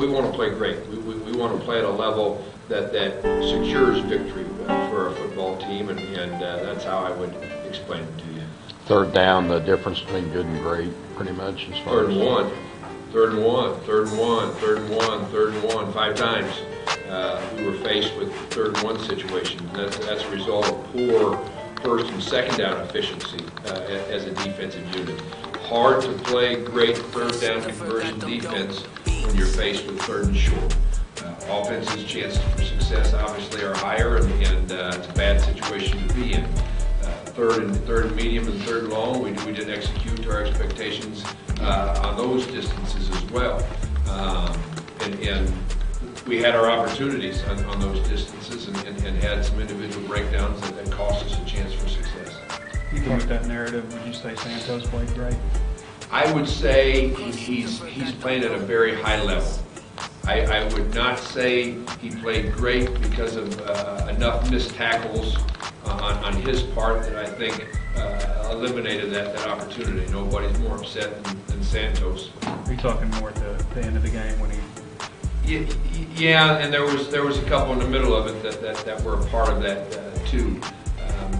we want to play great. We want to play at a level that secures victory for a football team, and that's how I would explain it to you. Third down, the difference between good and great, pretty much as far Third and one, 5 times. We were faced with third and 1 situations. That's a result of poor first and second down efficiency as a defensive unit. Hard to play great third down conversion defense when you're faced with third and short. Offense's chances for success obviously are higher, and it's a bad situation to be in. Third and medium and third and long, we didn't execute to our expectations on those distances as well. And we had our opportunities on those distances and had some individual breakdowns that cost us a chance for success. You think with that narrative, would you say Santos played great? I would say he's playing at a very high level. I would not say he played great because of enough missed tackles on his part that I think eliminated that opportunity. Nobody's more upset than Santos. Are you talking more at the end of the game when he? Yeah, and there was a couple in the middle of it that were a part of that too.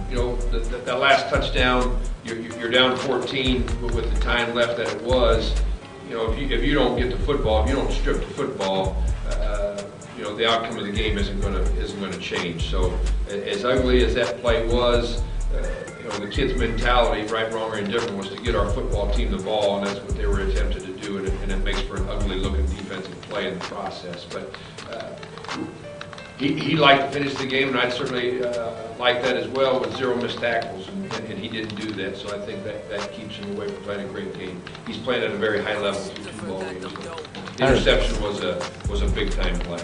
The last touchdown, you're down 14 with the time left that it was. If you don't get the football, if you don't strip the football, the outcome of the game isn't going to change. So, as ugly as that play was, the kids' mentality, right, wrong, or indifferent, was to get our football team the ball, and that's what they were attempted to do, and it makes for an ugly-looking defensive play in the process. But he liked to finish the game, and I'd certainly like that as well, with 0 missed tackles, and he didn't do that. So I think that keeps him away from playing a great game. He's playing at a very high level through 2 ball games. The interception was a big-time play.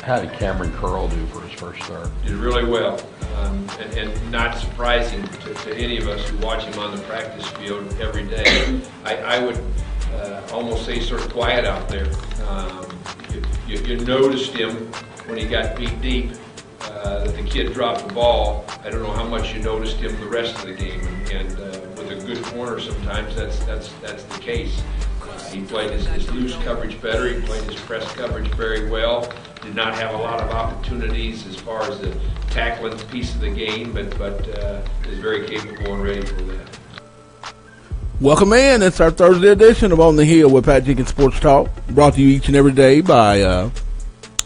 How did Cameron Curl do for his first start? Did really well, and not surprising to any of us who watch him on the practice field every day. I would almost say sort of quiet out there. You noticed him when he got beat deep, that the kid dropped the ball. I don't know how much you noticed him the rest of the game, and with a good corner sometimes that's the case. He played his loose coverage better. He played his press coverage very well. Did not have a lot of opportunities as far as the tackling piece of the game, but is very capable and ready for that. Welcome in. It's our Thursday edition of On the Hill with Pat Jenkins Sports Talk, brought to you each and every day by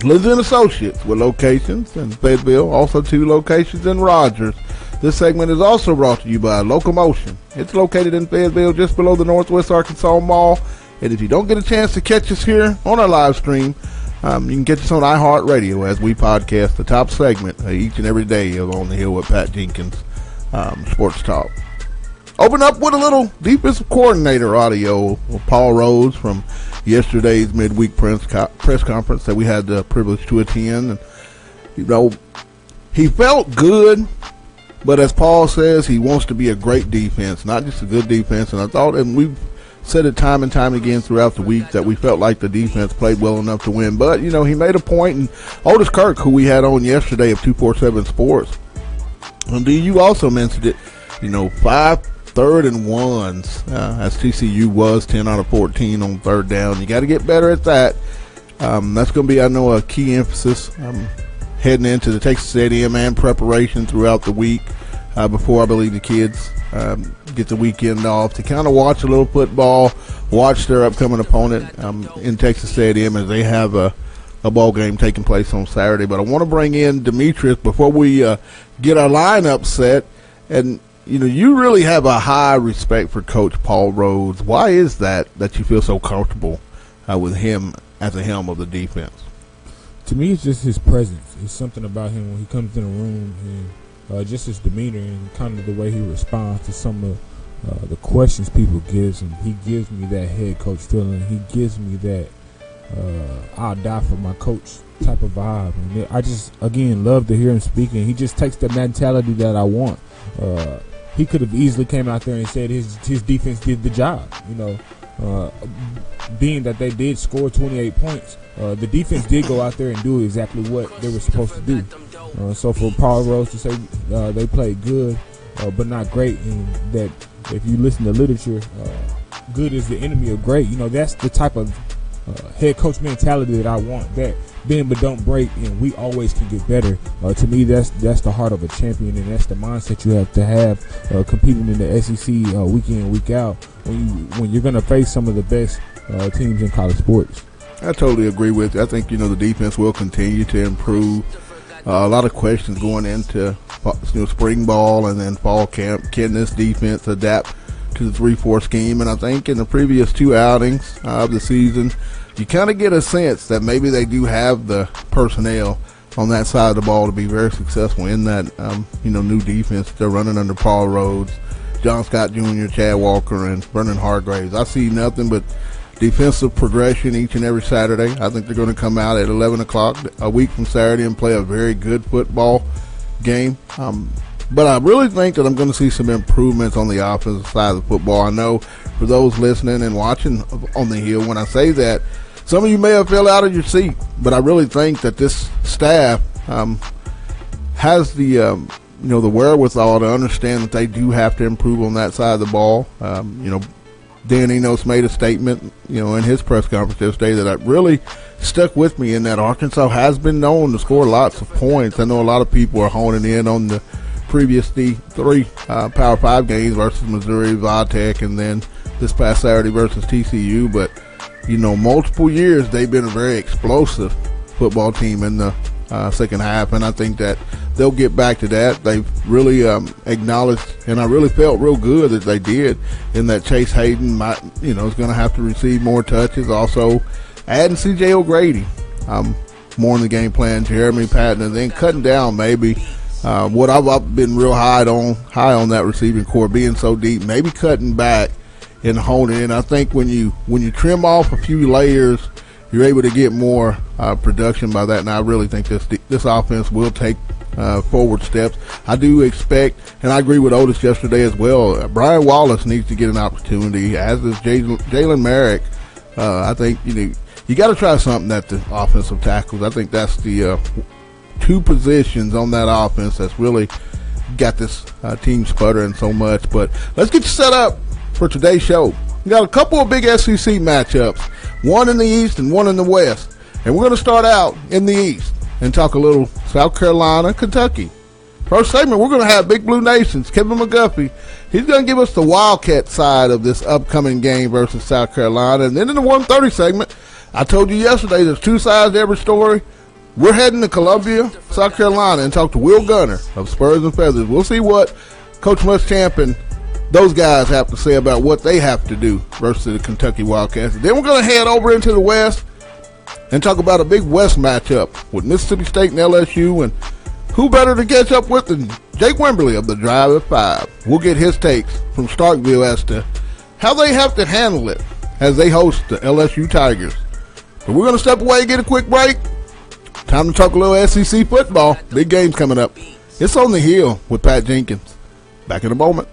Lindsay & Associates, with locations in Fayetteville, also 2 locations in Rogers. This segment is also brought to you by Locomotion. It's located in Fayetteville, just below the Northwest Arkansas Mall. And if you don't get a chance to catch us here on our live stream, you can catch us on iHeartRadio as we podcast the top segment each and every day of On the Hill with Pat Jenkins Sports Talk. Open up with a little defensive coordinator audio with Paul Rhoads from yesterday's midweek press conference that we had the privilege to attend. And, he felt good, but as Paul says, he wants to be a great defense, not just a good defense. And I thought, and we've said it time and time again throughout the week, that we felt like the defense played well enough to win. But, he made a point, and Otis Kirk, who we had on yesterday of 247 Sports, and you also mentioned it, 5 third and ones, as TCU was 10 out of 14 on third down. You got to get better at that. That's going to be, I know, a key emphasis heading into the Texas Stadium and preparation throughout the week before, I believe, the kids get the weekend off to kind of watch a little football, watch their upcoming opponent in Texas Stadium as they have a ball game taking place on Saturday. But I want to bring in Demetrius before we get our lineup set. And you really have a high respect for Coach Paul Rhoads. Why is that you feel so comfortable with him at the helm of the defense? To me, it's just his presence. It's something about him when he comes in a room, and just his demeanor and kind of the way he responds to some of the questions people gives him. He gives me that head coach feeling. He gives me that I'll die for my coach type of vibe. And I just, again, love to hear him speaking. He just takes the mentality that I want. He could have easily came out there and said his defense did the job. Being that they did score 28 points, the defense did go out there and do exactly what they were supposed to do. So for Paul Rhoads to say they played good but not great, and that if you listen to literature, good is the enemy of great, that's the type of head coach mentality that I want. That bend but don't break, and we always can get better. To me, that's the heart of a champion, and that's the mindset you have to have competing in the SEC week in, week out when you're going to face some of the best teams in college sports. I totally agree with you. I think, the defense will continue to improve. A lot of questions going into spring ball and then fall camp. Can this defense adapt to the 3-4 scheme? And I think in the previous 2 outings of the season, you kind of get a sense that maybe they do have the personnel on that side of the ball to be very successful in that, new defense. They're running under Paul Rhodes, John Scott Jr., Chad Walker, and Vernon Hargraves. I see nothing but defensive progression each and every Saturday. I think they're going to come out at 11 o'clock a week from Saturday and play a very good football game. But I really think that I'm going to see some improvements on the offensive side of the football. I know for those listening and watching on the Hill, when I say that, some of you may have fell out of your seat, but I really think that this staff has the the wherewithal to understand that they do have to improve on that side of the ball. Dan Enos made a statement, in his press conference yesterday that really stuck with me, in that Arkansas has been known to score lots of points. I know a lot of people are honing in on the previous 3 Power 5 games versus Missouri, Vatech, and then this past Saturday versus TCU. But, multiple years they've been a very explosive football team in the second half, and I think that they'll get back to that. They've really acknowledged, and I really felt real good that they did, in that Chase Hayden is going to have to receive more touches. Also, adding C.J. O'Grady more in the game plan, Jeremy Patton, and then cutting down maybe what I've been real high on that receiving core being so deep, maybe cutting back and honing in. I think when you trim off a few layers, you're able to get more production by that, and I really think this offense will take forward steps. I do expect, and I agree with Otis yesterday as well, Brian Wallace needs to get an opportunity, as does Jalen Merrick. I think you got to try something at the offensive tackles. I think that's the 2 positions on that offense that's really got this team sputtering so much. But let's get you set up for today's show. We got a couple of big SEC matchups, one in the East and one in the West. And we're going to start out in the East and talk a little South Carolina, Kentucky. First segment, we're going to have Big Blue Nations, Kevin McGuffey. He's going to give us the Wildcat side of this upcoming game versus South Carolina. And then in the 1:30 segment, I told you yesterday there's 2 sides to every story. We're heading to Columbia, South Carolina, and talk to Will Gunner of Spurs and Feathers. We'll see what Coach Muschamp and those guys have to say about what they have to do versus the Kentucky Wildcats. Then we're going to head over into the West and talk about a big West matchup with Mississippi State and LSU, and who better to catch up with than Jake Wimberly of the Drive at 5. We'll get his takes from Starkville as to how they have to handle it as they host the LSU Tigers. But we're going to step away and get a quick break. Time to talk a little SEC football. Big games coming up. It's On the Hill with Pat Jenkins. Back in a moment.